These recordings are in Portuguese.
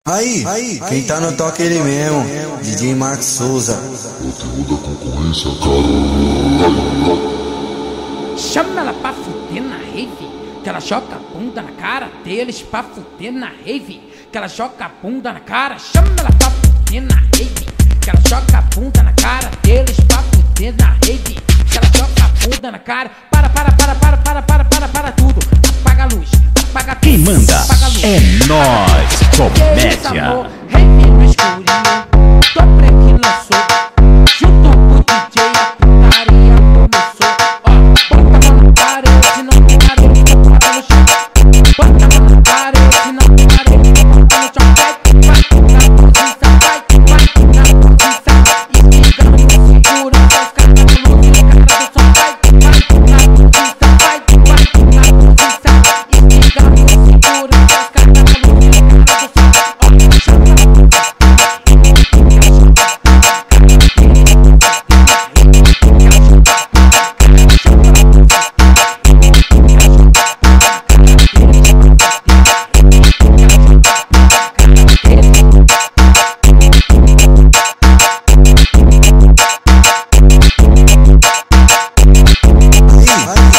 Aí, quem tá no toque ele mesmo, DJ Marcos Souza. O terror da concorrência, caralho. Chama ela pra fuder na rave, que ela joga a bunda na cara deles pra fuder na rave, que ela joga a bunda na cara. Chama ela pra fuder na rave, que ela joga a bunda na cara deles pra fuder na rave, que ela joga a bunda na cara. Para tudo, apaga a luz, apaga tudo. Quem manda é nós, comédia. Rave no escurinho, tô preto que lançou, junto com o DJ a putaria começou. Ó, bota a mão na parede, não tem parede, bota no chão. Bota a mão na parede, não tem parede, bota no chão. Vai na posição, espigando no seguro, os caras no luz, o cara do som. Vai na posição, espigando no seguro, os caras no luz, o cara do som.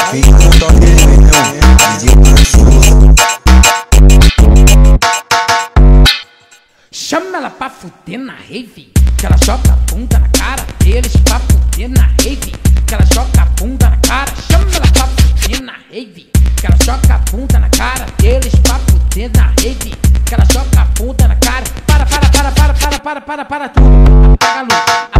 Quem tá no toque ele mesmo, DJ Marcos Souza. Chama ela pra fuder na rave, que ela joga a bunda na cara deles pra fuder na rave, que ela joga a bunda na cara. Chama ela pra fuder na rave, que ela joga a bunda na cara deles pra fuder na rave, que ela joga a bunda na cara. Para tudo, apaga a luz.